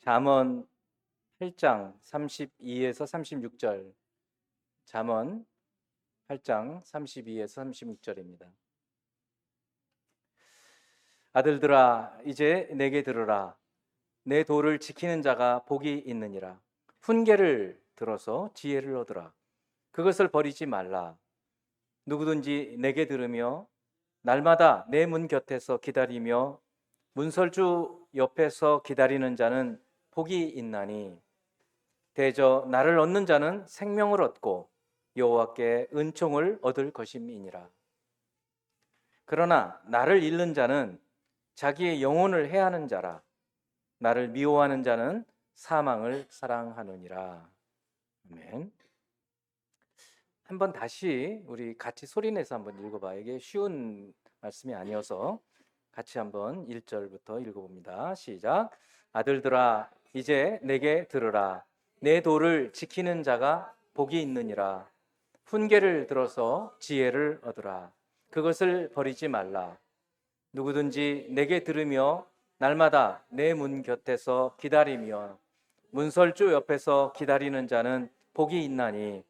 잠언 8장 32에서 36절. 잠언 8장 32에서 36절입니다. 아들들아 이제 내게 들으라. 내 도를 지키는 자가 복이 있느니라. 훈계를 들어서 지혜를 얻으라. 그것을 버리지 말라. 누구든지 내게 들으며 날마다 내 문 곁에서 기다리며 문설주 옆에서 기다리는 자는 복이 있나니 대저 나를 얻는 자는 생명을 얻고 여호와께 은총을 얻을 것임이니라. 그러나 나를 잃는 자는 자기의 영혼을 해하는 자라. 나를 미워하는 자는 사망을 사랑하느니라. 아멘. 한번 다시 우리 같이 소리내서 한번 읽어봐. 이게 쉬운 말씀이 아니어서 같이 한번 1절부터 읽어봅니다. 시작. 아들들아 이제 내게 들으라. 내 도를 지키는 자가 복이 있느니라. 훈계를 들어서 지혜를 얻으라. 그것을 버리지 말라. 누구든지 내게 들으며 날마다 내 문 곁에서 기다리며 문설주 옆에서 기다리는 자는 복이 있나니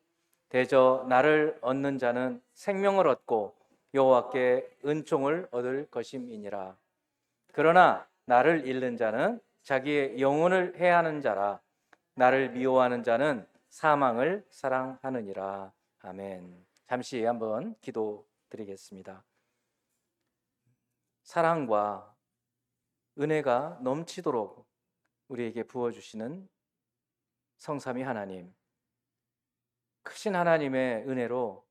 대저 나를 얻는 자는 생명을 얻고 여호와께 은총을 얻을 것임이니라. 그러나 나를 잃는 자는 자기의 영혼을 해하는 자라. 나를 미워하는 자는 사망을 사랑하느니라. 아멘. 잠시 한번 기도드리겠습니다. 사랑과 은혜가 넘치도록 우리에게 부어주시는 성삼위 하나님, 크신 하나님의 은혜로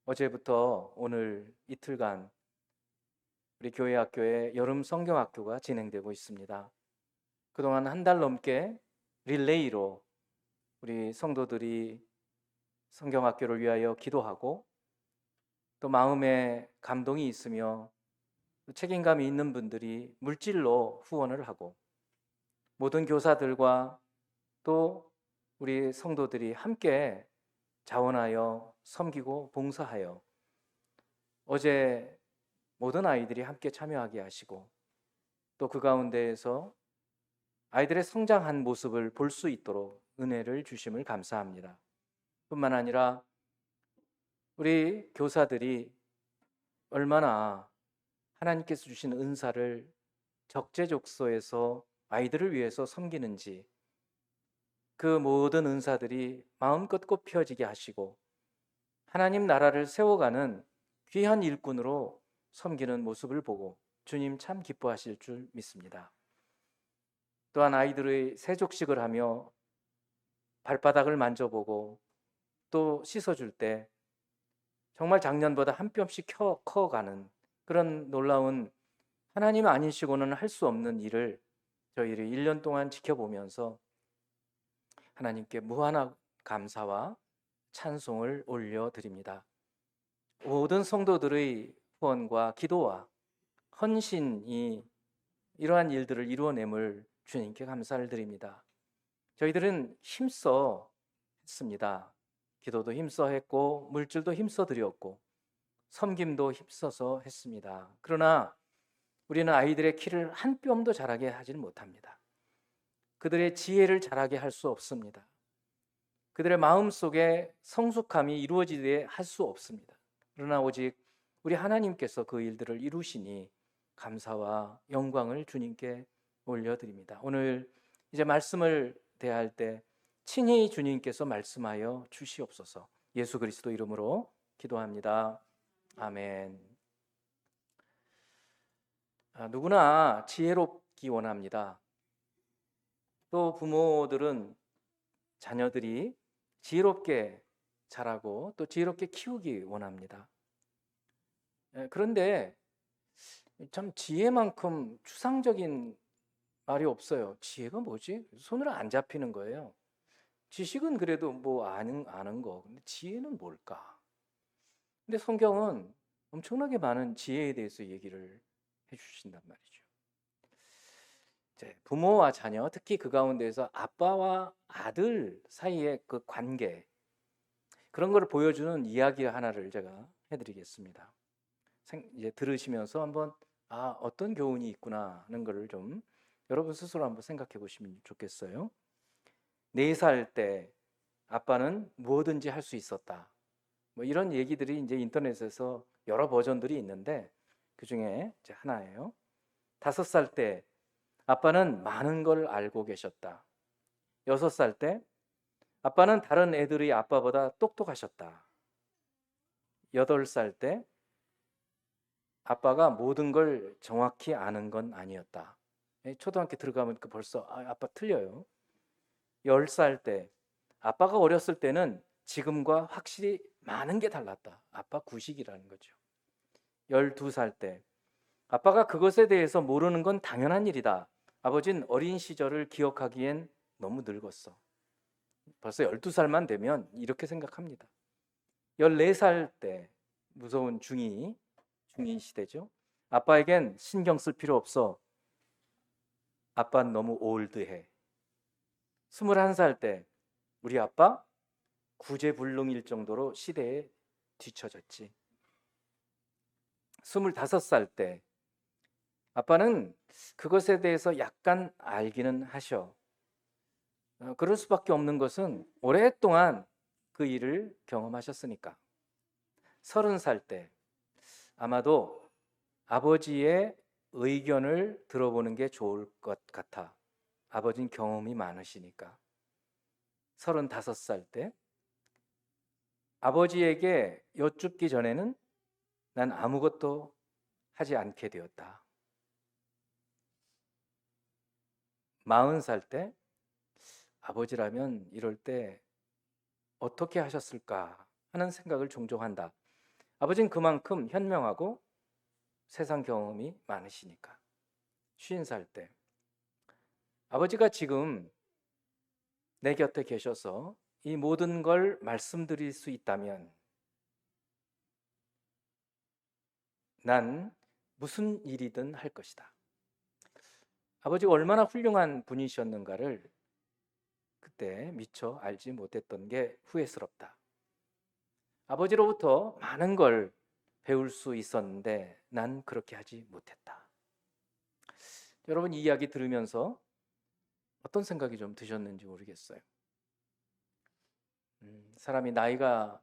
어제부터 오늘 이틀간 우리 교회 학교에 여름 성경학교가 진행되고 있습니다. 그동안 한 달 넘게 릴레이로 우리 성도들이 성경학교를 위하여 기도하고 또 마음에 감동이 있으며 책임감이 있는 분들이 물질로 후원을 하고 모든 교사들과 또 우리 성도들이 함께 자원하여 섬기고 봉사하여 어제 모든 아이들이 함께 참여하게 하시고 또 그 가운데에서 아이들의 성장한 모습을 볼 수 있도록 은혜를 주심을 감사합니다. 뿐만 아니라 우리 교사들이 얼마나 하나님께서 주신 은사를 적재적소에서 아이들을 위해서 섬기는지 그 모든 은사들이 마음껏 꽃 피어지게 하시고 하나님 나라를 세워가는 귀한 일꾼으로 섬기는 모습을 보고 주님 참 기뻐하실 줄 믿습니다. 또한 아이들의 세족식을 하며 발바닥을 만져보고 또 씻어줄 때 정말 작년보다 한 뼘씩 커가는 그런 놀라운 하나님 아니시고는 할 수 없는 일을 저희를 1년 동안 지켜보면서 하나님께 무한한 감사와 찬송을 올려드립니다. 모든 성도들의 후원과 기도와 헌신이 이러한 일들을 이루어냄을 주님께 감사를 드립니다. 저희들은 힘써 했습니다. 기도도 힘써 했고 물질도 힘써 드렸고 섬김도 힘써서 했습니다. 그러나 우리는 아이들의 키를 한 뼘도 자라게 하지는 못합니다. 그들의 지혜를 자라게 할 수 없습니다. 그들의 마음속에 성숙함이 이루어지게 할 수 없습니다. 그러나 오직 우리 하나님께서 그 일들을 이루시니 감사와 영광을 주님께 올려드립니다. 오늘 이제 말씀을 대할 때 친히 주님께서 말씀하여 주시옵소서. 예수 그리스도 이름으로 기도합니다. 아멘. 누구나 지혜롭기 원합니다. 또 부모들은 자녀들이 지혜롭게 자라고 또 지혜롭게 키우기 원합니다. 그런데 참 지혜만큼 추상적인 말이 없어요. 지혜가 뭐지? 손으로 안 잡히는 거예요. 지식은 그래도 뭐 아는 거. 근데 지혜는 뭘까? 근데 성경은 엄청나게 많은 지혜에 대해서 얘기를 해주신단 말이죠. 부모와 자녀, 특히 그 가운데서 아빠와 아들 사이의 그 관계, 그런 걸 보여주는 이야기 하나를 제가 해드리겠습니다. 이제 들으시면서 한번 어떤 교훈이 있구나 하는 것을 좀 여러분 스스로 한번 생각해 보시면 좋겠어요. 4살 때 아빠는 뭐든지 할 수 있었다. 뭐 이런 얘기들이 이제 인터넷에서 여러 버전들이 있는데 그 중에 이제 하나예요. 5살 때 아빠는 많은 걸 알고 계셨다. 6살 때 아빠는 다른 애들이 아빠보다 똑똑하셨다. 8살 때 아빠가 모든 걸 정확히 아는 건 아니었다. 초등학교 들어가면 벌써 아빠 틀려요. 10살 때 아빠가 어렸을 때는 지금과 확실히 많은 게 달랐다. 아빠 구식이라는 거죠. 12살 때 아빠가 그것에 대해서 모르는 건 당연한 일이다. 아버진 어린 시절을 기억하기엔 너무 늙었어. 벌써 12살만 되면 이렇게 생각합니다. 14살 때 무서운 중2 시대죠. 아빠에겐 신경 쓸 필요 없어. 아빠는 너무 올드해. 21살 때 우리 아빠 구제불능일 정도로 시대에 뒤처졌지. 25살 때 아빠는 그것에 대해서 약간 알기는 하셔. 그럴 수밖에 없는 것은 오랫동안 그 일을 경험하셨으니까. 30살 때 아마도 아버지의 의견을 들어보는 게 좋을 것 같아. 아버지는 경험이 많으시니까. 35살 때 아버지에게 여쭙기 전에는 난 아무것도 하지 않게 되었다. 40살 때 아버지라면 이럴 때 어떻게 하셨을까 하는 생각을 종종 한다. 아버지는 그만큼 현명하고 세상 경험이 많으시니까. 50살 때 아버지가 지금 내 곁에 계셔서 이 모든 걸 말씀드릴 수 있다면 난 무슨 일이든 할 것이다. 아버지가 얼마나 훌륭한 분이셨는가를 그때 미처 알지 못했던 게 후회스럽다. 아버지로부터 많은 걸 배울 수 있었는데 난 그렇게 하지 못했다. 여러분 이 이야기 들으면서 어떤 생각이 좀 드셨는지 모르겠어요. 사람이 나이가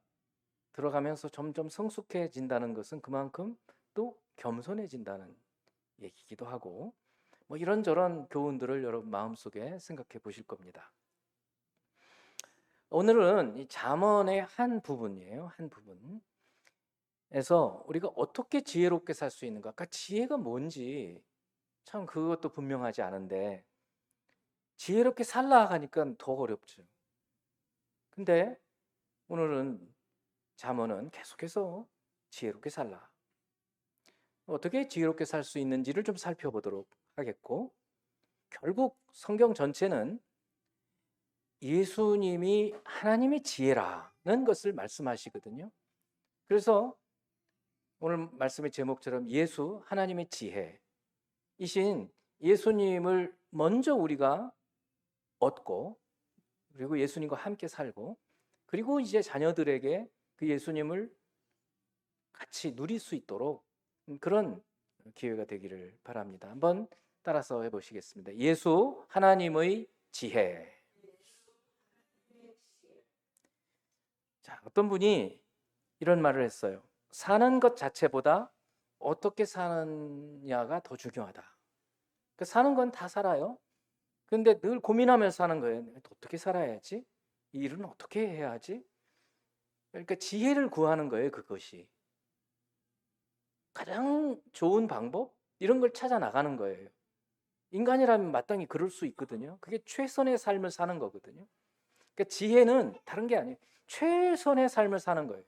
들어가면서 점점 성숙해진다는 것은 그만큼 또 겸손해진다는 얘기기도 하고 뭐 이런저런 교훈들을 여러분 마음속에 생각해 보실 겁니다. 오늘은 이 잠언의 한 부분이에요. 한 부분에서 우리가 어떻게 지혜롭게 살 수 있는가? 그러니까 지혜가 뭔지 참 그것도 분명하지 않은데 지혜롭게 살라 하니까 더 어렵죠. 근데 오늘은 잠언은 계속해서 지혜롭게 살라. 어떻게 지혜롭게 살 수 있는지를 좀 살펴보도록 하겠고 결국 성경 전체는 예수님이 하나님의 지혜라는 것을 말씀하시거든요. 그래서 오늘 말씀의 제목처럼 예수 하나님의 지혜이신 예수님을 먼저 우리가 얻고 그리고 예수님과 함께 살고 그리고 이제 자녀들에게 그 예수님을 같이 누릴 수 있도록 그런 기회가 되기를 바랍니다. 한번 따라서 해보시겠습니다. 예수 하나님의 지혜. 자, 어떤 분이 이런 말을 했어요. 사는 것 자체보다 어떻게 사느냐가 더 중요하다. 그 사는 건 다 살아요. 근데 늘 고민하면서 사는 거예요. 어떻게 살아야지? 이 일은 어떻게 해야 하지? 그러니까 지혜를 구하는 거예요, 그것이. 가장 좋은 방법? 이런 걸 찾아 나가는 거예요. 인간이라면 마땅히 그럴 수 있거든요. 그게 최선의 삶을 사는 거거든요. 그러니까 지혜는 다른 게 아니에요. 최선의 삶을 사는 거예요.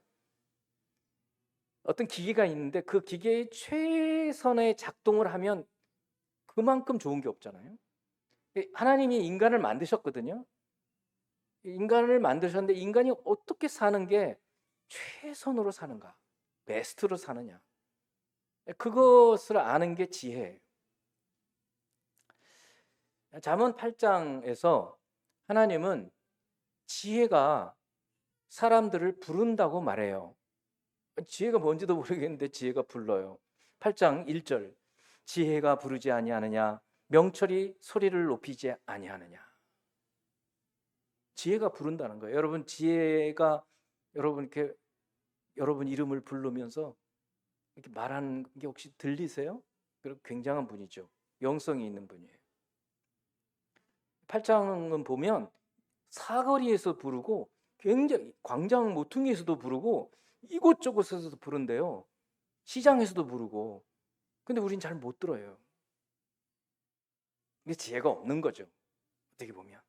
어떤 기계가 있는데 그 기계의 최선의 작동을 하면 그만큼 좋은 게 없잖아요. 하나님이 인간을 만드셨거든요. 인간을 만드셨는데 인간이 어떻게 사는 게 최선으로 사는가? 베스트로 사느냐? 그것을 아는 게 지혜예요. 잠언 8장에서 하나님은 지혜가 사람들을 부른다고 말해요. 지혜가 뭔지도 모르겠는데 지혜가 불러요. 8장 1절 지혜가 부르지 아니하느냐 명철이 소리를 높이지 아니하느냐. 지혜가 부른다는 거예요. 여러분, 지혜가 여러분 이름을 부르면서 이렇게 말하는 게 혹시 들리세요? 그리고 굉장한 분이죠. 영성이 있는 분이에요. 8장은 보면 사거리에서 부르고 굉장히 광장 모퉁이에서도 부르고 이곳저곳에서도 부른대요. 시장에서도 부르고. 근데 우린 잘 못 들어요. 이게 지혜가 없는 거죠. 어떻게 보면.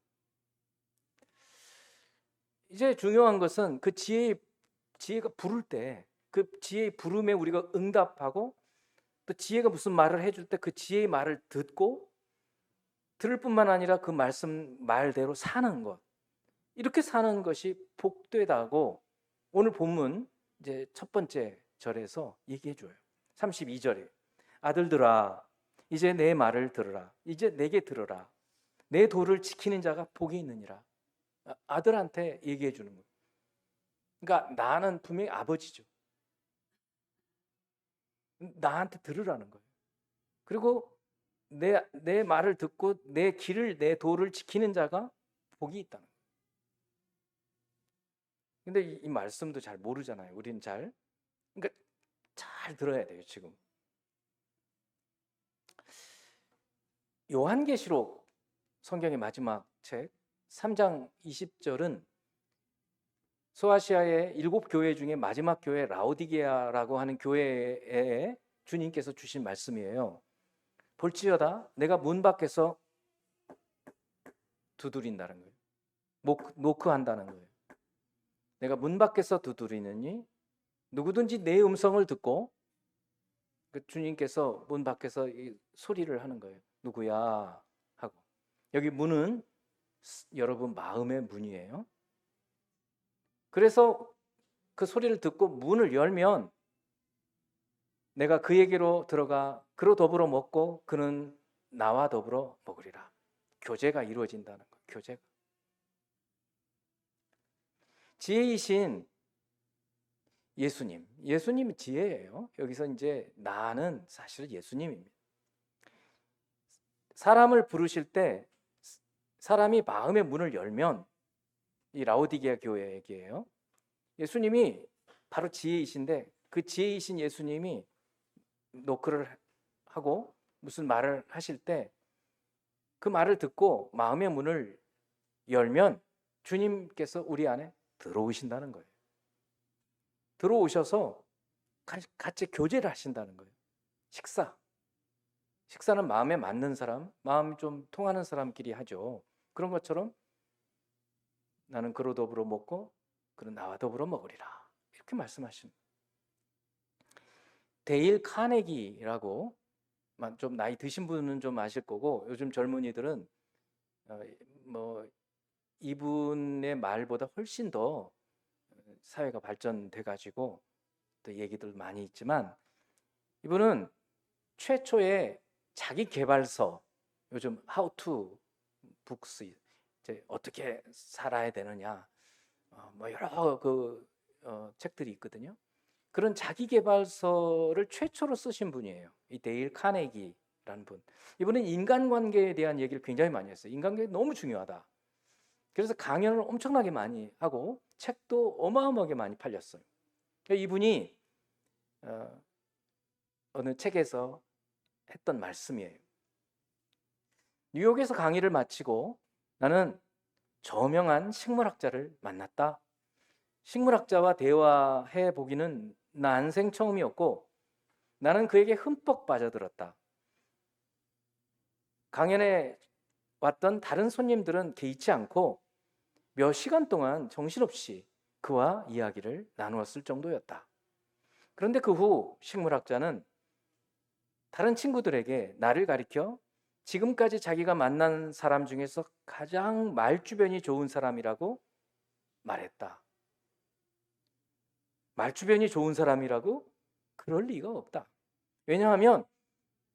이제 중요한 것은 그 지혜가 부를 때 그 지혜의 부름에 우리가 응답하고 또 지혜가 무슨 말을 해줄 때 그 지혜의 말을 듣고 들을 뿐만 아니라 그 말대로 사는 것. 이렇게 사는 것이 복되다고 오늘 본문 이제 첫 번째 절에서 얘기해 줘요. 32절에 아들들아 이제 내 말을 들으라. 이제 내게 들으라. 내 도를 지키는 자가 복이 있느니라. 아들한테 얘기해 주는 거예요. 그러니까 나는 분명히 아버지죠. 나한테 들으라는 거예요. 그리고 내 말을 듣고 내 도를 지키는 자가 복이 있다는 거예요. 근데 이 말씀도 잘 모르잖아요. 우리는 잘. 그러니까 잘 들어야 돼요, 지금. 요한계시록 성경의 마지막 책 3장 20절은 소아시아의 7교회 중에 마지막 교회 라오디게아라고 하는 교회에 주님께서 주신 말씀이에요. 볼지어다 내가 문 밖에서 두드린다는 거예요. 노크한다는 거예요. 내가 문 밖에서 두드리느니 누구든지 내 음성을 듣고 주님께서 문 밖에서 이 소리를 하는 거예요. 누구야? 하고. 여기 문은 여러분 마음의 문이에요. 그래서 그 소리를 듣고 문을 열면 내가 그에게로 들어가 그로 더불어 먹고 그는 나와 더불어 먹으리라. 교제가 이루어진다는 거예요. 교제가. 지혜이신 예수님이 지혜예요. 여기서 이제 나는 사실 예수님입니다. 사람을 부르실 때 사람이 마음의 문을 열면 이 라오디게아 교회 얘기예요. 예수님이 바로 지혜이신데 그 지혜이신 예수님이 노크를 하고 무슨 말을 하실 때 그 말을 듣고 마음의 문을 열면 주님께서 우리 안에 들어오신다는 거예요. 들어오셔서 같이 교제를 하신다는 거예요. 식사는 마음에 맞는 사람, 마음이 좀 통하는 사람끼리 하죠. 그런 것처럼 나는 그로 더불어 먹고 그는 나와 더불어 먹으리라. 이렇게 말씀하십니다. 데일 카네기라고 좀 나이 드신 분은 좀 아실 거고 요즘 젊은이들은 뭐 이분의 말보다 훨씬 더 사회가 발전돼 가지고 또 얘기들 많이 있지만 이분은 최초의 자기 개발서 요즘 How to Books 이제 어떻게 살아야 되느냐 뭐 여러 책들이 있거든요. 그런 자기 개발서를 최초로 쓰신 분이에요. 이 데일 카네기라는 분. 이분은 인간관계에 대한 얘기를 굉장히 많이 했어요. 인간관계 너무 중요하다. 그래서 강연을 엄청나게 많이 하고 책도 어마어마하게 많이 팔렸어요. 이분이 어느 책에서 했던 말씀이에요. 뉴욕에서 강의를 마치고 나는 저명한 식물학자를 만났다. 식물학자와 대화해 보기는 난생 처음이었고 나는 그에게 흠뻑 빠져들었다. 강연에 왔던 다른 손님들은 개의치 않고 몇 시간 동안 정신없이 그와 이야기를 나누었을 정도였다. 그런데 그 후 식물학자는 다른 친구들에게 나를 가리켜 지금까지 자기가 만난 사람 중에서 가장 말주변이 좋은 사람이라고 말했다. 말주변이 좋은 사람이라고? 그럴 리가 없다. 왜냐하면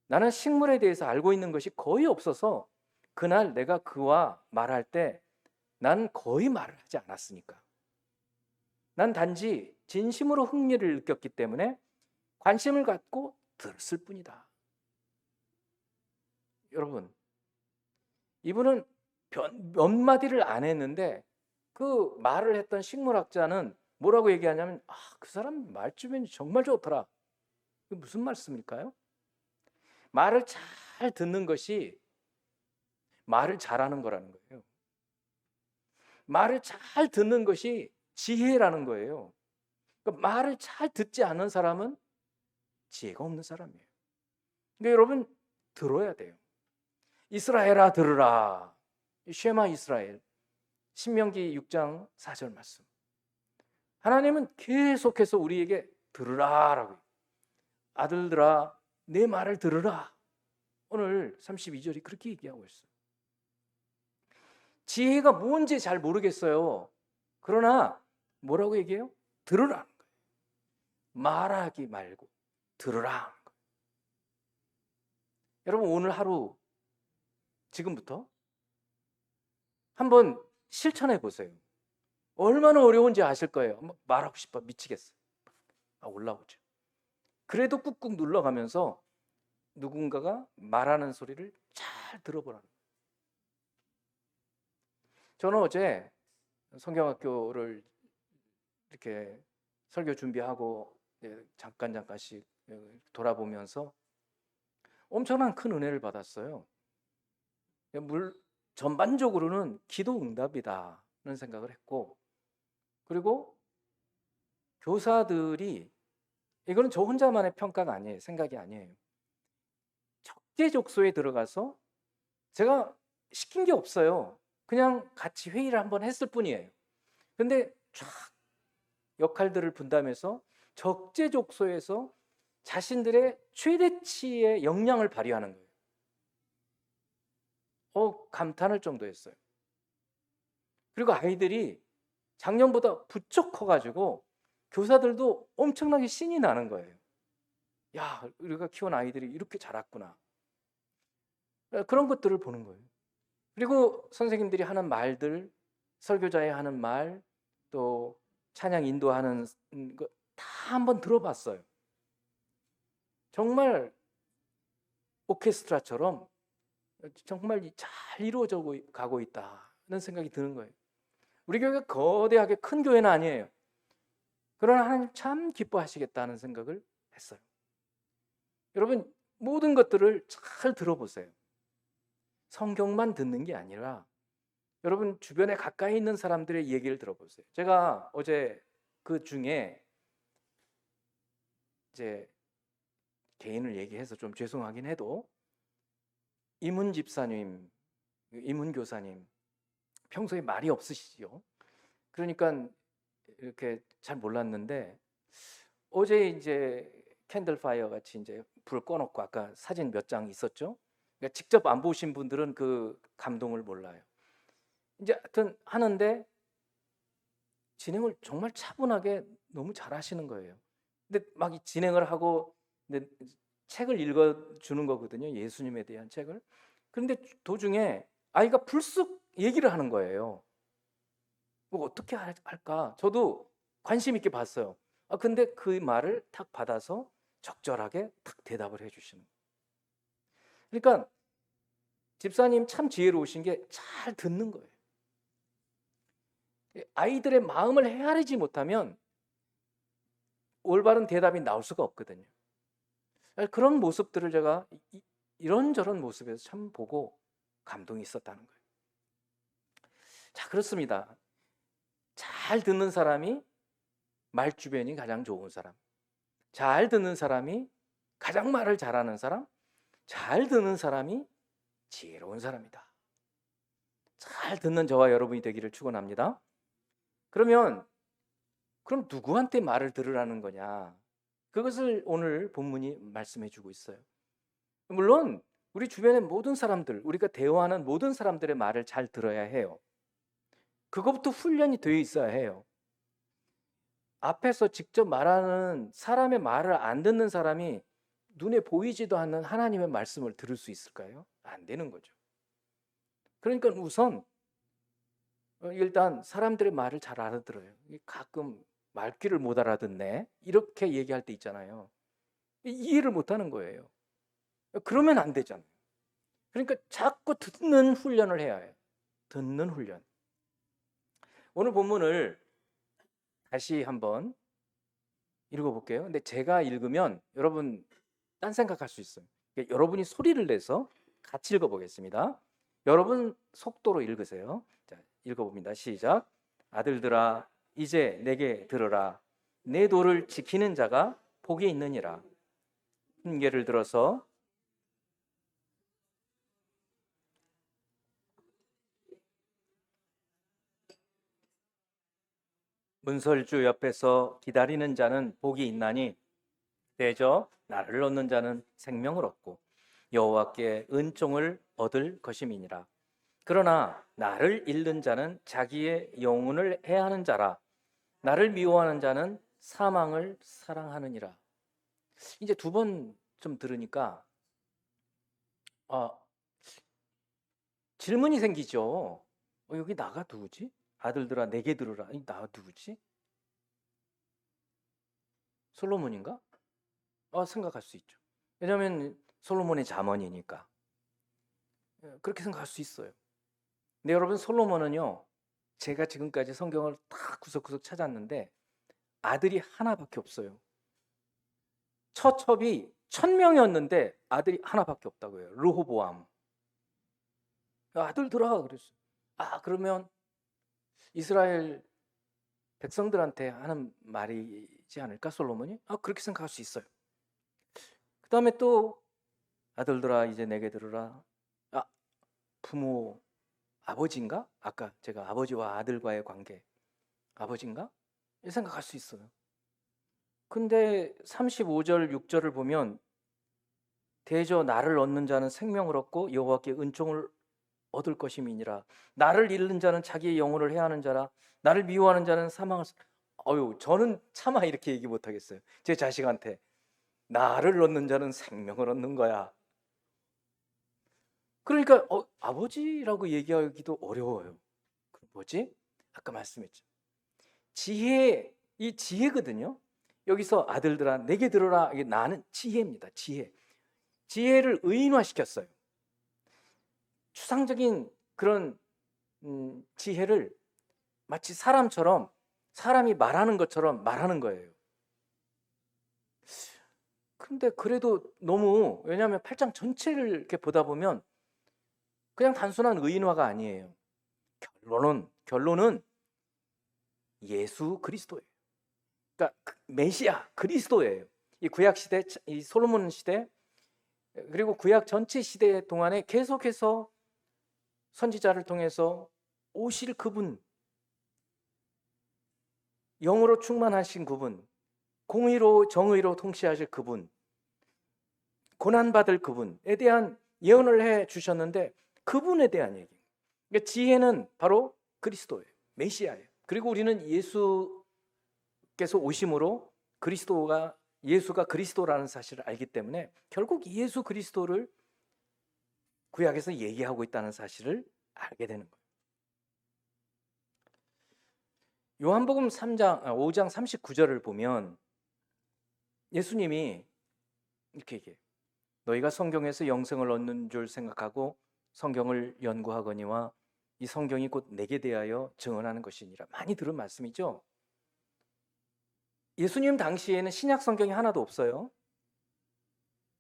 나는 식물에 대해서 알고 있는 것이 거의 없어서 그날 내가 그와 말할 때 난 거의 말을 하지 않았으니까. 난 단지 진심으로 흥미를 느꼈기 때문에 관심을 갖고 들었을 뿐이다. 여러분, 이분은 몇 마디를 안 했는데 그 말을 했던 식물학자는 뭐라고 얘기하냐면, 그 사람 말주변이 정말 좋더라. 이게 무슨 말씀일까요? 말을 잘 듣는 것이 말을 잘하는 거라는 거예요. 말을 잘 듣는 것이 지혜라는 거예요. 그러니까 말을 잘 듣지 않는 사람은 지혜가 없는 사람이에요. 근데 여러분, 들어야 돼요. 이스라엘아 들으라. 쉐마 이스라엘. 신명기 6장 4절 말씀. 하나님은 계속해서 우리에게 들으라라고. 아들들아 내 말을 들으라. 오늘 32절이 그렇게 얘기하고 있어요. 지혜가 뭔지 잘 모르겠어요. 그러나 뭐라고 얘기해요? 들으라는 거예요. 말하기 말고 들으라는 거예요. 여러분, 오늘 하루 지금부터 한번 실천해 보세요. 얼마나 어려운지 아실 거예요. 말하고 싶어 미치겠어. 올라오죠. 그래도 꾹꾹 눌러가면서 누군가가 말하는 소리를 잘 들어보라는 거예요. 저는 어제 성경학교를 이렇게 설교 준비하고 잠깐씩 돌아보면서 엄청난 큰 은혜를 받았어요. 전반적으로는 기도 응답이다는 생각을 했고, 그리고 교사들이, 이거는 저 혼자만의 평가가 아니에요. 생각이 아니에요. 적재적소에 들어가서 제가 시킨 게 없어요. 그냥 같이 회의를 한번 했을 뿐이에요. 근데 쫙 역할들을 분담해서 적재적소에서 자신들의 최대치의 역량을 발휘하는 거예요. 감탄할 정도였어요. 그리고 아이들이 작년보다 부쩍 커가지고 교사들도 엄청나게 신이 나는 거예요. 야, 우리가 키운 아이들이 이렇게 자랐구나. 그런 것들을 보는 거예요. 그리고 선생님들이 하는 말들, 설교자의 하는 말, 또 찬양 인도하는 거 다 한번 들어봤어요. 정말 오케스트라처럼 정말 잘 이루어져 가고 있다는 생각이 드는 거예요. 우리 교회가 거대하게 큰 교회는 아니에요. 그러나 하나님 참 기뻐하시겠다는 생각을 했어요. 여러분, 모든 것들을 잘 들어보세요. 성경만 듣는 게 아니라 여러분 주변에 가까이 있는 사람들의 얘기를 들어보세요. 제가 어제 그 중에 이제 개인을 얘기해서 좀 죄송하긴 해도 이문 집사님, 이문 교사님 평소에 말이 없으시죠. 그러니까 이렇게 잘 몰랐는데 어제 이제 캔들 파이어 같이 이제 불 꺼놓고 아까 사진 몇 장 있었죠. 그러니까 직접 안 보신 분들은 그 감동을 몰라요. 이제 하여튼 하는데 진행을 정말 차분하게 너무 잘하시는 거예요. 근데 막 진행을 하고 근데 책을 읽어주는 거거든요. 예수님에 대한 책을. 그런데 도중에 아이가 불쑥 얘기를 하는 거예요. 뭐 어떻게 할까? 저도 관심 있게 봤어요. 근데 그 말을 탁 받아서 적절하게 탁 대답을 해주시는 거예요. 그러니까 집사님 참 지혜로우신 게 잘 듣는 거예요. 아이들의 마음을 헤아리지 못하면 올바른 대답이 나올 수가 없거든요. 그런 모습들을 제가 이런저런 모습에서 참 보고 감동이 있었다는 거예요. 자, 그렇습니다. 잘 듣는 사람이 말 주변이 가장 좋은 사람, 잘 듣는 사람이 가장 말을 잘하는 사람, 잘 듣는 사람이 지혜로운 사람이다. 잘 듣는 저와 여러분이 되기를 축원합니다. 그럼 누구한테 말을 들으라는 거냐? 그것을 오늘 본문이 말씀해 주고 있어요. 물론 우리 주변의 모든 사람들, 우리가 대화하는 모든 사람들의 말을 잘 들어야 해요. 그것부터 훈련이 되어 있어야 해요. 앞에서 직접 말하는 사람의 말을 안 듣는 사람이 눈에 보이지도 않는 하나님의 말씀을 들을 수 있을까요? 안 되는 거죠. 그러니까 우선 일단 사람들의 말을 잘 알아들어요. 가끔 말귀를 못 알아듣네 이렇게 얘기할 때 있잖아요. 이해를 못하는 거예요. 그러면 안 되잖아요. 그러니까 자꾸 듣는 훈련을 해야 해요. 듣는 훈련. 오늘 본문을 다시 한번 읽어볼게요. 근데 제가 읽으면 여러분 딴 생각할 수 있어요. 그러니까 여러분이 소리를 내서 같이 읽어보겠습니다. 여러분 속도로 읽으세요. 자, 읽어봅니다. 시작. 아들들아 이제 내게 들으라. 내 도를 지키는 자가 복이 있느니라. 훈계를 들어서 문설주 옆에서 기다리는 자는 복이 있나니 대저 나를 얻는 자는 생명을 얻고 여호와께 은총을 얻을 것임이니라. 그러나 나를 잃는 자는 자기의 영혼을 해하는 자라. 나를 미워하는 자는 사망을 사랑하느니라. 이제 두 번 좀 들으니까 질문이 생기죠. 여기 나가 누구지? 아들들아 내게 들으라. 이 나 누구지? 솔로몬인가? 생각할 수 있죠. 왜냐하면 솔로몬의 잠언이니까. 그렇게 생각할 수 있어요. 근데 여러분 솔로몬은요, 제가 지금까지 성경을 다 구석구석 찾았는데 아들이 하나밖에 없어요. 처첩이 1000명이었는데 아들이 하나밖에 없다고 해요. 르호보암. 아들들아 그랬어요. 그러면 이스라엘 백성들한테 하는 말이지 않을까 솔로몬이? 그렇게 생각할 수 있어요. 그 다음에 또 아들들아 이제 내게 들으라. 부모 아버지인가? 아까 제가 아버지와 아들과의 관계 아버지인가? 이 생각할 수 있어요. 근데 35절 6절을 보면 대저 나를 얻는 자는 생명을 얻고 여호와께 은총을 얻을 것임이니라. 나를 잃는 자는 자기의 영혼을 해하는 자라. 나를 미워하는 자는 사망을 저는 차마 이렇게 얘기 못 하겠어요. 제 자식한테 나를 얻는 자는 생명을 얻는 거야. 그러니까 아버지라고 얘기하기도 어려워요. 뭐지? 아까 말씀했죠. 지혜, 이 지혜거든요. 여기서 아들들아 내게 들어라. 이게 나는 지혜입니다. 지혜를 의인화시켰어요. 추상적인 그런 지혜를 마치 사람처럼 사람이 말하는 것처럼 말하는 거예요. 근데 그래도 너무 왜냐하면 8장 전체를 이렇게 보다 보면 그냥 단순한 의인화가 아니에요. 결론은 예수 그리스도예요. 그러니까 메시아 그리스도예요. 이 구약 시대, 이 솔로몬 시대 그리고 구약 전체 시대 동안에 계속해서 선지자를 통해서 오실 그분, 영으로 충만하신 그분, 공의로 정의로 통치하실 그분, 고난받을 그분에 대한 예언을 해 주셨는데 그분에 대한 얘기. 그러니까 지혜는 바로 그리스도예요. 메시아예요. 그리고 우리는 예수께서 오심으로 예수가 그리스도라는 사실을 알기 때문에 결국 예수 그리스도를 구약에서 얘기하고 있다는 사실을 알게 되는 거예요. 요한복음 5장 39절을 보면 예수님이 이렇게 얘기해요. 너희가 성경에서 영생을 얻는 줄 생각하고 성경을 연구하거니와 이 성경이 곧 내게 대하여 증언하는 것이니라. 많이 들은 말씀이죠. 예수님 당시에는 신약 성경이 하나도 없어요.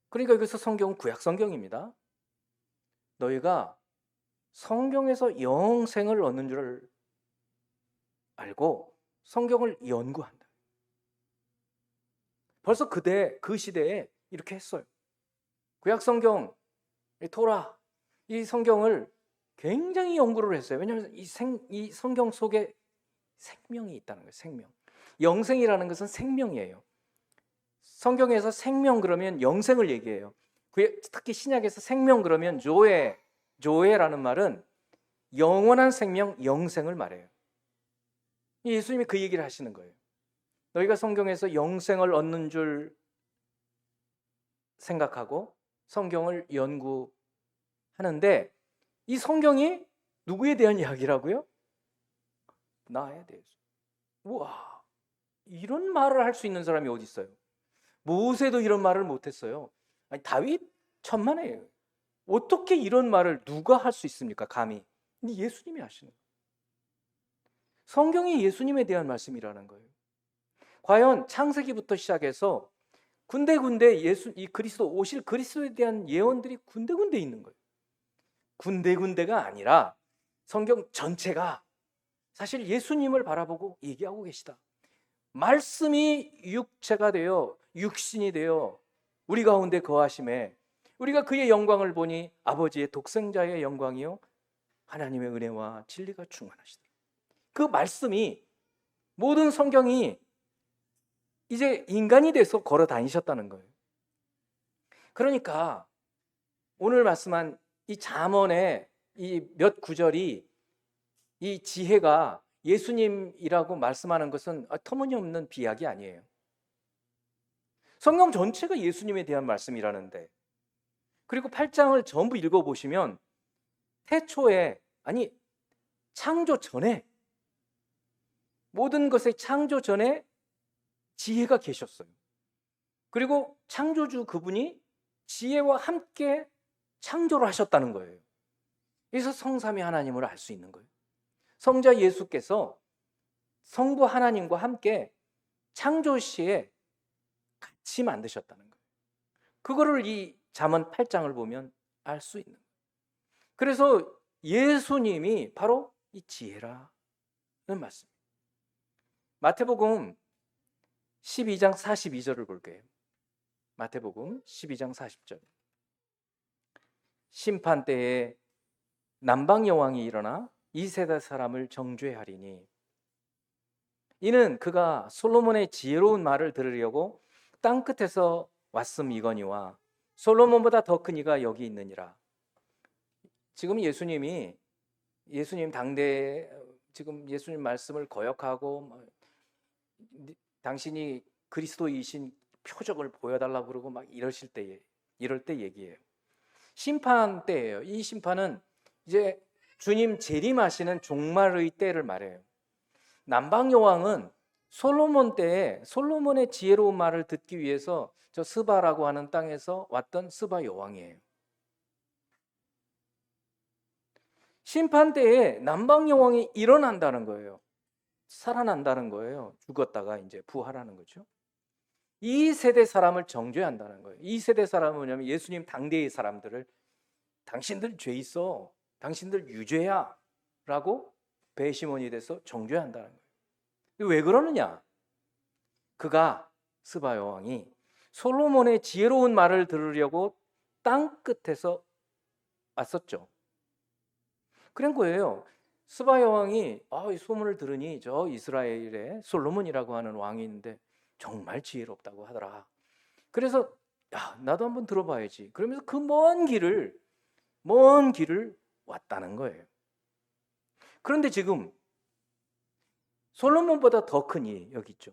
그러니까 여기서 성경은 구약 성경입니다. 너희가 성경에서 영생을 얻는 줄 알고 성경을 연구한다. 벌써 그 시대에 이렇게 했어요. 구약 성경, 토라, 이 성경을 굉장히 연구를 했어요. 왜냐하면 이 성경 속에 생명이 있다는 거예요. 생명. 영생이라는 것은 생명이에요. 성경에서 생명 그러면 영생을 얘기해요. 특히 신약에서 생명 그러면 조에라는 말은 영원한 생명, 영생을 말해요. 예수님이 그 얘기를 하시는 거예요. 너희가 성경에서 영생을 얻는 줄 생각하고 성경을 연구하는데 이 성경이 누구에 대한 이야기라고요? 나에 대해서. 우와, 이런 말을 할 수 있는 사람이 어디 있어요? 모세도 이런 말을 못했어요. 아니, 다윗 천만에요. 어떻게 이런 말을 누가 할 수 있습니까? 감히. 근데 예수님이 하시는 거예요. 성경이 예수님에 대한 말씀이라는 거예요. 과연 창세기부터 시작해서 군데군데 이 그리스도 오실 그리스도에 대한 예언들이 군데군데 있는 거예요. 군데군데가 아니라 성경 전체가 사실 예수님을 바라보고 얘기하고 계시다. 말씀이 육체가 되어 육신이 되어 우리 가운데 거하심에 우리가 그의 영광을 보니 아버지의 독생자의 영광이요 하나님의 은혜와 진리가 충만하시더라. 그 말씀이 모든 성경이 이제 인간이 돼서 걸어 다니셨다는 거예요. 그러니까 오늘 말씀한 이 잠언의 이 몇 구절이 이 지혜가 예수님이라고 말씀하는 것은 터무니없는 비약이 아니에요. 성경 전체가 예수님에 대한 말씀이라는데, 그리고 8장을 전부 읽어보시면 태초에, 아니 창조 전에, 모든 것의 창조 전에 지혜가 계셨어요. 그리고 창조주 그분이 지혜와 함께 창조를 하셨다는 거예요. 그래서 성삼위 하나님을 알 수 있는 거예요. 성자 예수께서 성부 하나님과 함께 창조 시에 같이 만드셨다는 거예요. 그거를 이 잠언 8장을 보면 알 수 있는 거예요. 그래서 예수님이 바로 이 지혜라는 말씀입니다. 마태복음 12장 42절을 볼게요. 마태복음 12장 40절. 심판 때에 남방 여왕이 일어나 이 세대 사람을 정죄하리니 이는 그가 솔로몬의 지혜로운 말을 들으려고 땅 끝에서 왔음이거니와 솔로몬보다 더 큰 이가 여기 있느니라. 지금 예수님 당대에 지금 예수님 말씀을 거역하고 당신이 그리스도이신 표적을 보여달라고 그러고 막 이럴 때 얘기예요. 심판 때예요. 이 심판은 이제 주님 재림하시는 종말의 때를 말해요. 남방 여왕은 솔로몬 때에 솔로몬의 지혜로운 말을 듣기 위해서 저 스바라고 하는 땅에서 왔던 스바 여왕이에요. 심판 때에 남방 여왕이 일어난다는 거예요. 살아난다는 거예요. 죽었다가 이제 부활하는 거죠. 이 세대 사람을 정죄한다는 거예요. 이 세대 사람은 뭐냐면 예수님 당대의 사람들을 당신들 죄 있어, 당신들 유죄야 라고 배심원이 돼서 정죄한다는 거예요. 왜 그러느냐? 그가 스바 여왕이 솔로몬의 지혜로운 말을 들으려고 땅 끝에서 왔었죠. 그런 거예요. 스바 여왕이 이 소문을 들으니 저 이스라엘에 솔로몬이라고 하는 왕이 있는데 정말 지혜롭다고 하더라. 그래서 나도 한번 들어봐야지. 그러면서 그 먼 길을 왔다는 거예요. 그런데 지금 솔로몬보다 더 큰 이 여기 있죠.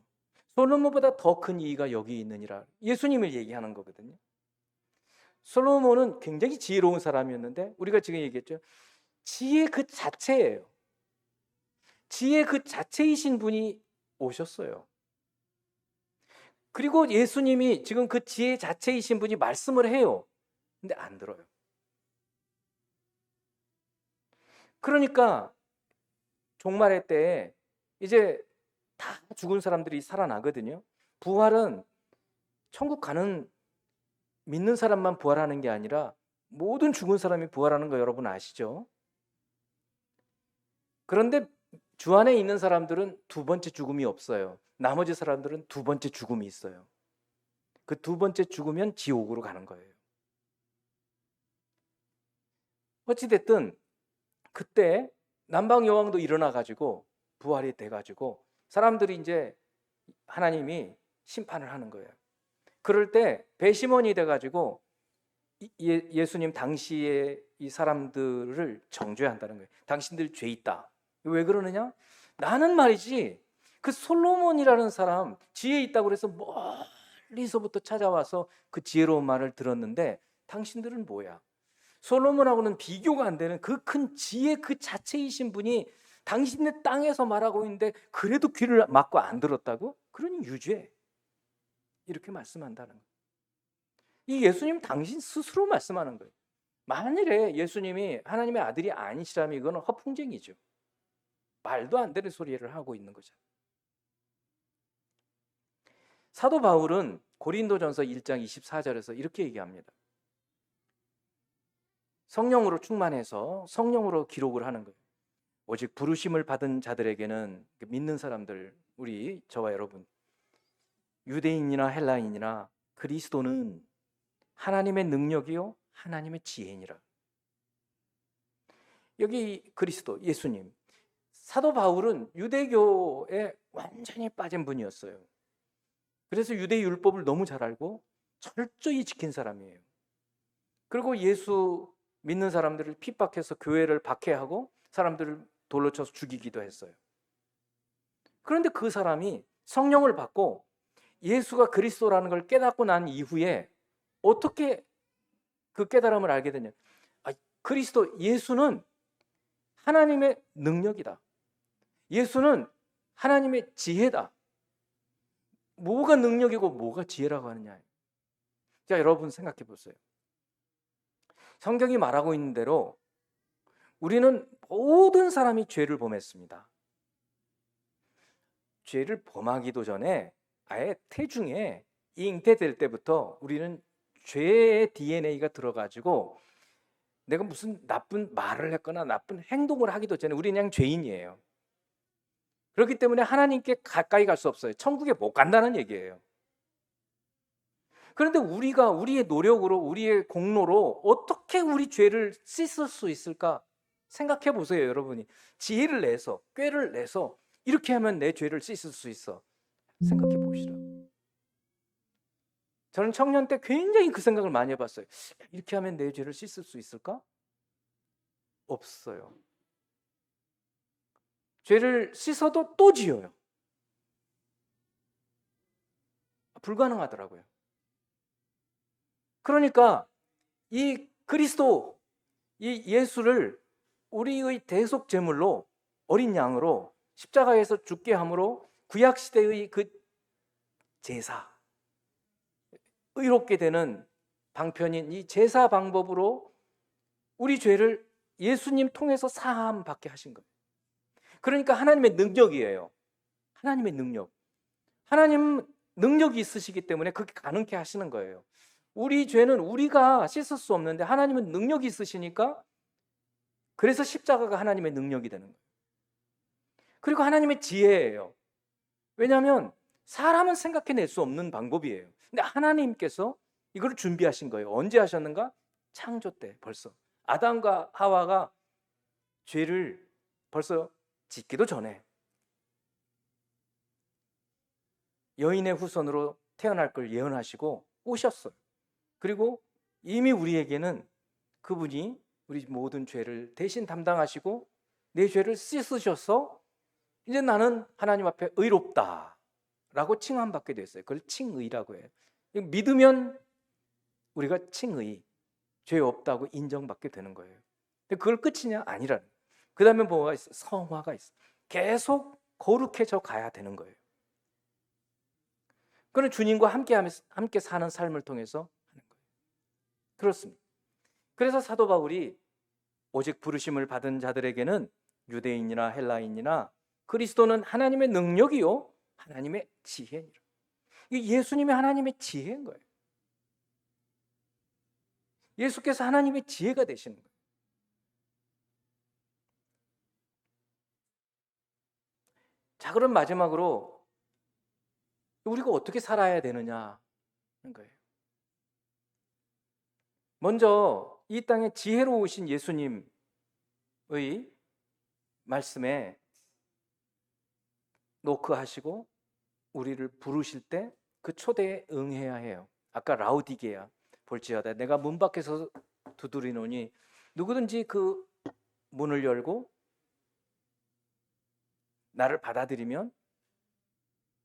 솔로몬보다 더 큰 이가 여기 있느니라. 예수님을 얘기하는 거거든요. 솔로몬은 굉장히 지혜로운 사람이었는데 우리가 지금 얘기했죠. 지혜 그 자체예요. 지혜 그 자체이신 분이 오셨어요. 그리고 예수님이 지금 그 지혜 자체이신 분이 말씀을 해요. 근데 안 들어요. 그러니까 종말의 때에 이제 다 죽은 사람들이 살아나거든요. 부활은 천국 가는 믿는 사람만 부활하는 게 아니라 모든 죽은 사람이 부활하는 거 여러분 아시죠? 그런데 주 안에 있는 사람들은 두 번째 죽음이 없어요. 나머지 사람들은 두 번째 죽음이 있어요. 그 두 번째 죽으면 지옥으로 가는 거예요. 어찌됐든 그때 남방 여왕도 일어나가지고 부활이 돼가지고 사람들이 이제 하나님이 심판을 하는 거예요. 그럴 때 배심원이 돼가지고 예수님 당시에 이 사람들을 정죄한다는 거예요. 당신들 죄 있다. 왜 그러느냐? 나는 말이지 그 솔로몬이라는 사람 지혜 있다고 그래서 멀리서부터 찾아와서 그 지혜로운 말을 들었는데 당신들은 뭐야? 솔로몬하고는 비교가 안 되는 그 큰 지혜 그 자체이신 분이 당신네 땅에서 말하고 있는데 그래도 귀를 막고 안 들었다고? 그러니 유죄. 이렇게 말씀한다는 거예요. 이 예수님 당신 스스로 말씀하는 거예요. 만일에 예수님이 하나님의 아들이 아니시라면 이거는 허풍쟁이죠. 말도 안 되는 소리를 하고 있는 거죠. 사도 바울은 고린도전서 1장 24절에서 이렇게 얘기합니다. 성령으로 충만해서 성령으로 기록을 하는 거예요. 오직 부르심을 받은 자들에게는, 믿는 사람들, 우리 저와 여러분, 유대인이나 헬라인이나 그리스도는 하나님의 능력이요 하나님의 지혜니라. 여기 그리스도 예수님, 사도 바울은 유대교에 완전히 빠진 분이었어요. 그래서 유대 율법을 너무 잘 알고 철저히 지킨 사람이에요. 그리고 예수 믿는 사람들을 핍박해서 교회를 박해하고 사람들을 돌로 쳐서 죽이기도 했어요. 그런데 그 사람이 성령을 받고 예수가 그리스도라는 걸 깨닫고 난 이후에 어떻게 그 깨달음을 알게 되냐? 그리스도 예수는 하나님의 능력이다. 예수는 하나님의 지혜다. 뭐가 능력이고 뭐가 지혜라고 하느냐? 자, 여러분 생각해 보세요. 성경이 말하고 있는 대로 우리는 모든 사람이 죄를 범했습니다. 죄를 범하기도 전에 아예 태중에 잉태될 때부터 우리는 죄의 DNA가 들어가지고 내가 무슨 나쁜 말을 했거나 나쁜 행동을 하기도 전에 우리는 그냥 죄인이에요. 그렇기 때문에 하나님께 가까이 갈 수 없어요. 천국에 못 간다는 얘기예요. 그런데 우리가 우리의 노력으로, 우리의 공로로 어떻게 우리 죄를 씻을 수 있을까 생각해 보세요. 여러분이 지혜를 내서, 꾀를 내서 이렇게 하면 내 죄를 씻을 수 있어. 생각해 보시라. 저는 청년 때 굉장히 그 생각을 많이 해봤어요. 이렇게 하면 내 죄를 씻을 수 있을까? 없어요. 죄를 씻어도 또 지어요. 불가능하더라고요. 그러니까 이 그리스도, 이 예수를 우리의 대속 제물로, 어린 양으로 십자가에서 죽게 함으로 구약 시대의 그 제사, 의롭게 되는 방편인 이 제사 방법으로 우리 죄를 예수님 통해서 사함 받게 하신 거예요. 그러니까 하나님의 능력이에요. 하나님의 능력. 하나님은 능력이 있으시기 때문에 그렇게 가능케 하시는 거예요. 우리 죄는 우리가 씻을 수 없는데 하나님은 능력이 있으시니까, 그래서 십자가가 하나님의 능력이 되는 거예요. 그리고 하나님의 지혜예요. 왜냐하면 사람은 생각해낼 수 없는 방법이에요. 근데 하나님께서 이걸 준비하신 거예요. 언제 하셨는가? 창조 때 벌써. 아담과 하와가 죄를 벌써 짓기도 전에 여인의 후손으로 태어날 걸 예언하시고 오셨어요. 그리고 이미 우리에게는 그분이 우리 모든 죄를 대신 담당하시고 내 죄를 씻으셔서 이제 나는 하나님 앞에 의롭다 라고 칭함받게 됐어요. 그걸 칭의라고 해요. 믿으면 우리가 칭의, 죄 없다고 인정받게 되는 거예요. 근데 그걸 끝이냐? 아니라는 거예요. 그 다음에 뭐가 있어요? 성화가 있어요. 계속 거룩해져 가야 되는 거예요. 그런 주님과 함께 사는 삶을 통해서 하는 거예요. 그렇습니다. 그래서 사도 바울이 오직 부르심을 받은 자들에게는 유대인이나 헬라인이나 그리스도는 하나님의 능력이요 하나님의 지혜니라. 이게 예수님이 하나님의 지혜인 거예요. 예수께서 하나님의 지혜가 되시는 거예요. 자, 그럼 마지막으로 우리가 어떻게 살아야 되느냐 하는 거예요. 먼저 이 땅에 지혜로우신 예수님의 말씀에 노크하시고 우리를 부르실 때 그 초대에 응해야 해요. 아까 라우디게아 볼지어다 내가 문 밖에서 두드리노니 누구든지 그 문을 열고 나를 받아들이면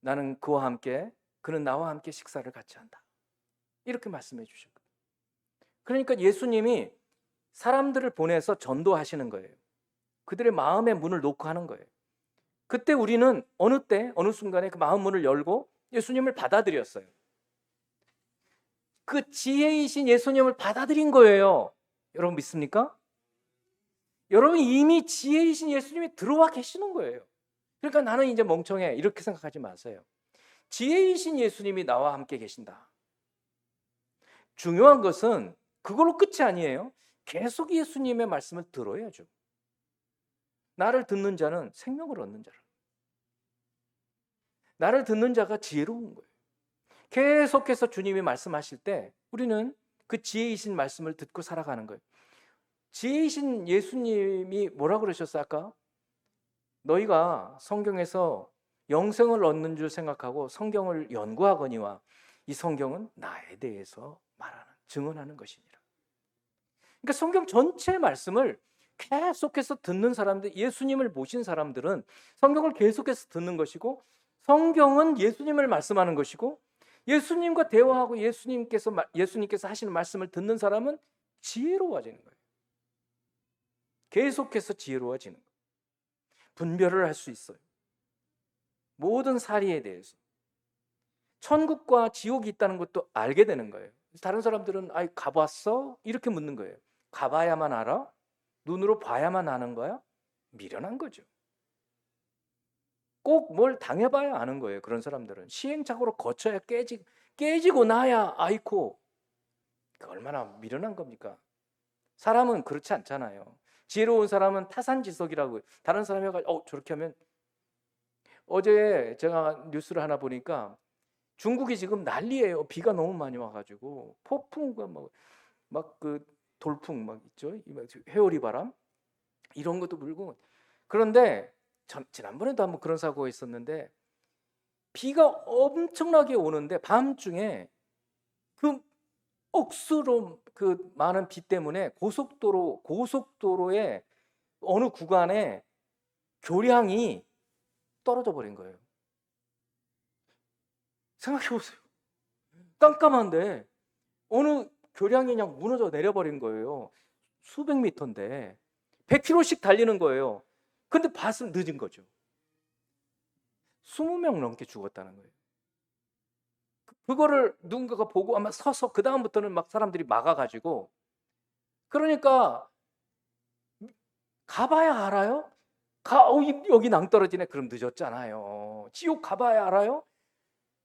나는 그와 함께, 그는 나와 함께 식사를 같이 한다. 이렇게 말씀해 주셨거든요. 그러니까 예수님이 사람들을 보내서 전도하시는 거예요. 그들의 마음의 문을 놓고 하는 거예요. 그때 우리는 어느 때, 어느 순간에 그 마음 문을 열고 예수님을 받아들였어요. 그 지혜이신 예수님을 받아들인 거예요. 여러분 믿습니까? 여러분 이미 지혜이신 예수님이 들어와 계시는 거예요. 그러니까 나는 이제 멍청해 이렇게 생각하지 마세요. 지혜이신 예수님이 나와 함께 계신다. 중요한 것은 그걸로 끝이 아니에요. 계속 예수님의 말씀을 들어야죠. 나를 듣는 자는 생명을 얻는 자라. 나를 듣는 자가 지혜로운 거예요. 계속해서 주님이 말씀하실 때 우리는 그 지혜이신 말씀을 듣고 살아가는 거예요. 지혜이신 예수님이 뭐라 그러셨어요? 아까 너희가 성경에서 영생을 얻는 줄 생각하고 성경을 연구하거니와 이 성경은 나에 대해서 말하는 증언하는 것이니라. 그러니까 성경 전체 말씀을 계속해서 듣는 사람들, 예수님을 모신 사람들은 성경을 계속해서 듣는 것이고 성경은 예수님을 말씀하는 것이고 예수님과 대화하고 예수님께서 하시는 말씀을 듣는 사람은 지혜로워지는 거예요. 계속해서 지혜로워지는 거예요. 분별을 할 수 있어요. 모든 사리에 대해서. 천국과 지옥이 있다는 것도 알게 되는 거예요. 다른 사람들은 가봤어? 이렇게 묻는 거예요. 가봐야만 알아? 눈으로 봐야만 아는 거야? 미련한 거죠. 꼭 뭘 당해봐야 아는 거예요. 그런 사람들은 시행착오로 거쳐야 깨지고 나야 아이코. 얼마나 미련한 겁니까? 사람은 그렇지 않잖아요. 지혜로운 사람은 타산지석이라고 다른 사람이 해가지고 저렇게 하면 어제 제가 뉴스를 하나 보니까 중국이 지금 난리예요. 비가 너무 많이 와가지고 폭풍과 막 그 돌풍 막 있죠. 회오리 바람 이런 것도 불고 그런데 지난번에도 한번 그런 사고가 있었는데 비가 엄청나게 오는데 밤중에 그 억수로 그 많은 비 때문에 고속도로의 어느 구간에 교량이 떨어져 버린 거예요. 생각해 보세요. 깜깜한데 어느 교량이 그냥 무너져 내려버린 거예요. 수백 미터인데 100km씩 달리는 거예요. 근데 봤으면 늦은 거죠. 20명 넘게 죽었다는 거예요. 그거를 누군가가 보고 아마 서서 그 다음부터는 막 사람들이 막아가지고 그러니까 가봐야 알아요? 여기 낭떠러지네. 그럼 늦었잖아요. 지옥 가봐야 알아요?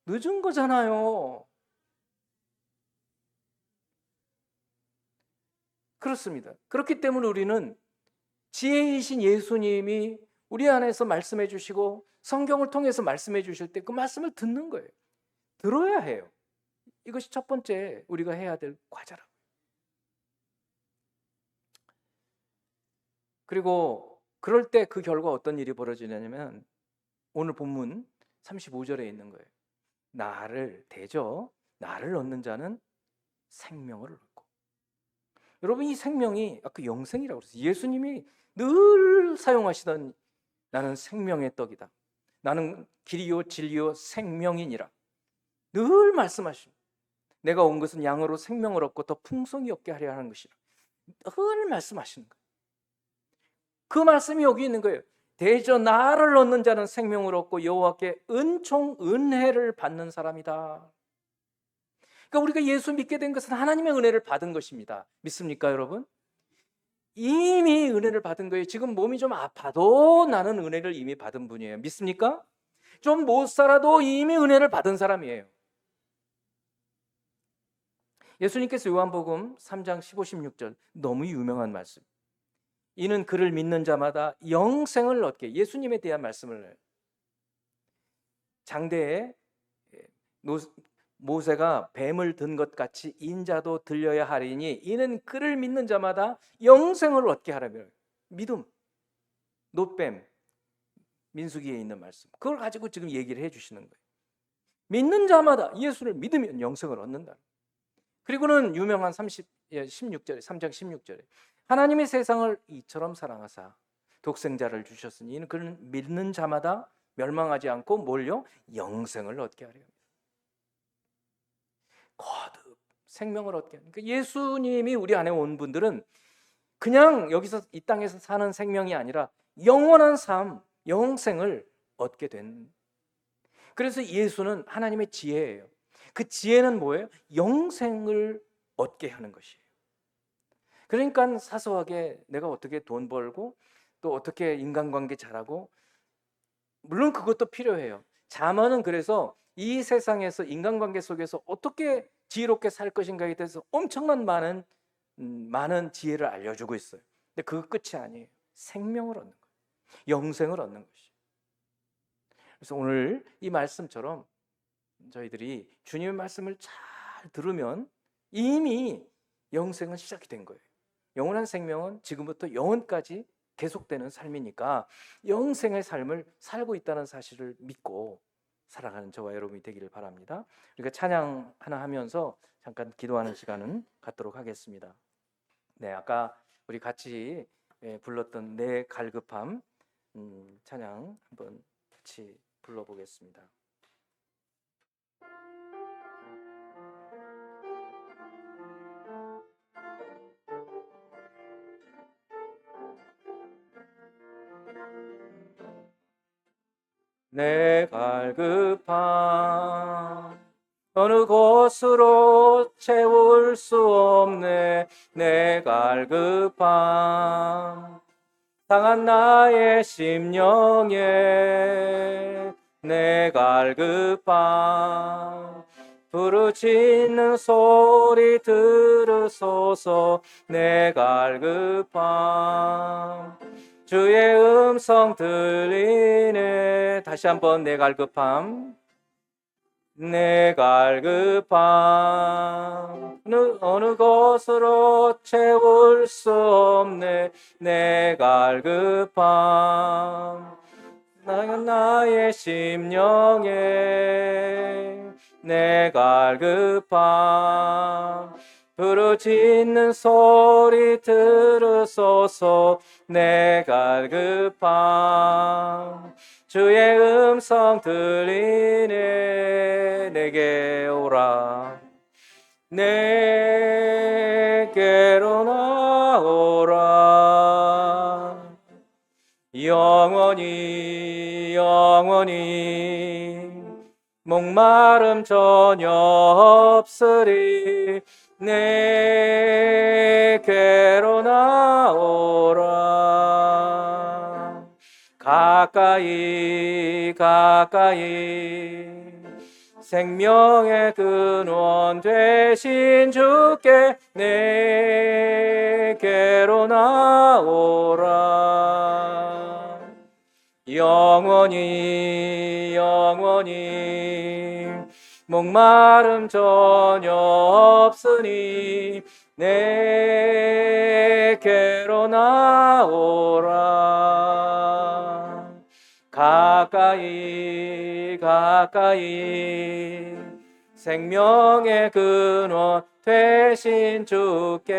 늦은 거잖아요. 그렇습니다. 그렇기 때문에 우리는 지혜이신 예수님이 우리 안에서 말씀해 주시고 성경을 통해서 말씀해 주실 때 그 말씀을 듣는 거예요. 들어야 해요. 이것이 첫 번째 우리가 해야 될 과제라고. 그리고 그럴 때 그 결과 어떤 일이 벌어지냐면 오늘 본문 35절에 있는 거예요. 나를 얻는 자는 생명을 얻고. 여러분 이 생명이 아까 영생이라고 그랬어요. 예수님이 늘 사용하시던 나는 생명의 떡이다. 나는 길이요 진리요 생명이니라. 늘 말씀하십니다. 내가 온 것은 양으로 생명을 얻고 더 풍성히 얻게 하려 하는 것이라. 늘 말씀하시는 거예요. 그 말씀이 여기 있는 거예요. 대저 나를 얻는 자는 생명을 얻고 여호와께 은혜를 받는 사람이다. 그러니까 우리가 예수 믿게 된 것은 하나님의 은혜를 받은 것입니다. 믿습니까, 여러분? 이미 은혜를 받은 거예요. 지금 몸이 좀 아파도 나는 은혜를 이미 받은 분이에요. 믿습니까? 좀 못 살아도 이미 은혜를 받은 사람이에요. 예수님께서 요한복음 3장 15, 16절 너무 유명한 말씀. 이는 그를 믿는 자마다 영생을 얻게. 예수님에 대한 말씀을 해요. 장대에 모세가 뱀을 든 것 같이 인자도 들려야 하리니 이는 그를 믿는 자마다 영생을 얻게 하라며. 믿음, 놋뱀, 민수기에 있는 말씀. 그걸 가지고 지금 얘기를 해주시는 거예요. 믿는 자마다 예수를 믿으면 영생을 얻는다. 그리고는 유명한 16절에 3장 16절에 하나님의 세상을 이처럼 사랑하사 독생자를 주셨으니 이는 그를 믿는 자마다 멸망하지 않고 뭘요? 영생을 얻게 하려 합니다. 거듭 생명을 얻게 합니다. 그러니까 예수님이 우리 안에 온 분들은 그냥 여기서 이 땅에서 사는 생명이 아니라 영원한 삶, 영생을 얻게 된. 그래서 예수는 하나님의 지혜예요. 그 지혜는 뭐예요? 영생을 얻게 하는 것이에요. 그러니까 사소하게 내가 어떻게 돈 벌고 또 어떻게 인간관계 잘하고, 물론 그것도 필요해요. 잠언은 그래서 이 세상에서 인간관계 속에서 어떻게 지혜롭게 살 것인가에 대해서 엄청난 많은 지혜를 알려주고 있어요. 근데 그거 끝이 아니에요. 생명을 얻는 거예요. 영생을 얻는 것이. 그래서 오늘 이 말씀처럼 저희들이 주님의 말씀을 잘 들으면 이미 영생은 시작이 된 거예요. 영원한 생명은 지금부터 영원까지 계속되는 삶이니까 영생의 삶을 살고 있다는 사실을 믿고 살아가는 저와 여러분이 되기를 바랍니다. 그러니까 찬양 하나 하면서 잠깐 기도하는 시간은 갖도록 하겠습니다. 네, 아까 우리 같이 불렀던 내 갈급함 찬양 한번 같이 불러보겠습니다. 내 갈급함 어느 곳으로 채울 수 없네. 내 갈급함 상한 나의 심령에 내 갈급함 부르짖는 소리 들으소서. 내 갈급함 주의 음성 들리네. 다시 한번 내 갈급함 내 갈급함 어느 곳으로 채울 수 없네. 내 갈급함 나의 심령에 내 갈급함 부르짖는 소리 들으소서. 내 갈급함 주의 음성 들리네. 내게 오라. 내게로 나오라. 영원히 목마름 전혀 없으리. 내게로 나오라. 가까이 생명의 근원 되신 주께 내게로 나오라. 영원히 목마름 전혀 없으니 내게로 나오라. 가까이 생명의 근원 되신 주께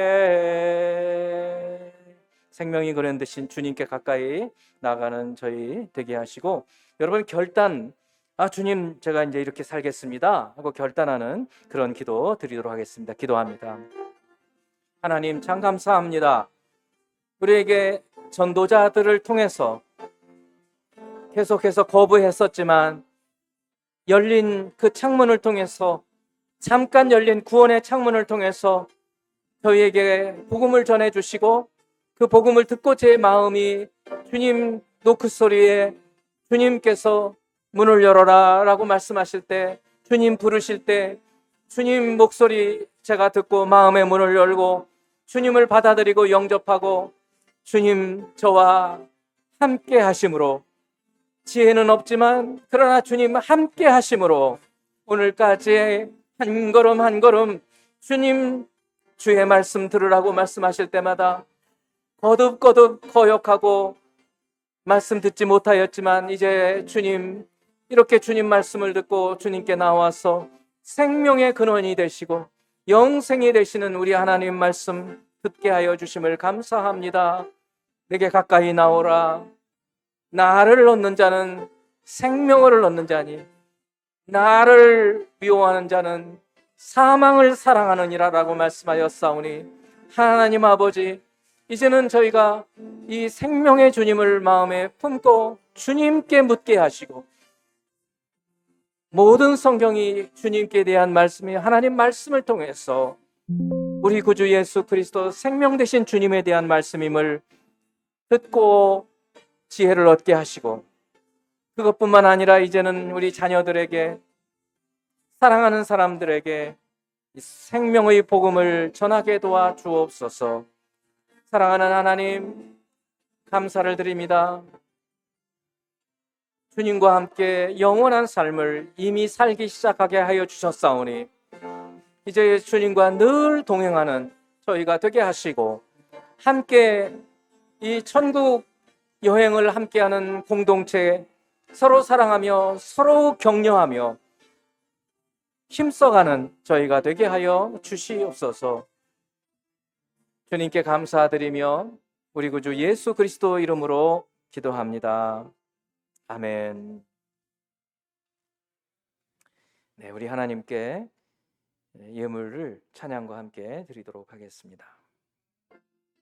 생명이 근원 되신 주님께 가까이 나가는 저희 되게 하시고, 여러분 결단, 주님 제가 이제 이렇게 살겠습니다 하고 결단하는 그런 기도 드리도록 하겠습니다. 기도합니다. 하나님 참 감사합니다. 우리에게 전도자들을 통해서 계속해서 거부했었지만 열린 그 창문을 통해서, 잠깐 열린 구원의 창문을 통해서 저희에게 복음을 전해주시고, 그 복음을 듣고 제 마음이 주님 노크소리에 주님께서 문을 열어라 라고 말씀하실 때, 주님 부르실 때 주님 목소리 제가 듣고 마음의 문을 열고 주님을 받아들이고 영접하고, 주님 저와 함께 하심으로, 지혜는 없지만 그러나 주님 함께 하심으로 오늘까지 한 걸음 한 걸음 주님 주의 말씀 들으라고 말씀하실 때마다 거듭거듭 거역하고 말씀 듣지 못하였지만, 이제 주님 이렇게 주님 말씀을 듣고 주님께 나와서 생명의 근원이 되시고 영생이 되시는 우리 하나님 말씀 듣게 하여 주심을 감사합니다. 내게 가까이 나오라. 나를 얻는 자는 생명을 얻는 자니 나를 미워하는 자는 사망을 사랑하느니라 라고 말씀하였사오니, 하나님 아버지, 이제는 저희가 이 생명의 주님을 마음에 품고 주님께 묻게 하시고, 모든 성경이 주님께 대한 말씀이 하나님 말씀을 통해서 우리 구주 예수 그리스도 생명 되신 주님에 대한 말씀임을 듣고 지혜를 얻게 하시고, 그것뿐만 아니라 이제는 우리 자녀들에게, 사랑하는 사람들에게 이 생명의 복음을 전하게 도와 주옵소서. 사랑하는 하나님, 감사를 드립니다. 주님과 함께 영원한 삶을 이미 살기 시작하게 하여 주셨사오니 이제 주님과 늘 동행하는 저희가 되게 하시고, 함께 이 천국 여행을 함께하는 공동체, 서로 사랑하며 서로 격려하며 힘써가는 저희가 되게 하여 주시옵소서. 주님께 감사드리며 우리 구주 예수 그리스도 이름으로 기도합니다. 아멘. 네, 우리 하나님께 예물을 찬양과 함께 드리도록 하겠습니다.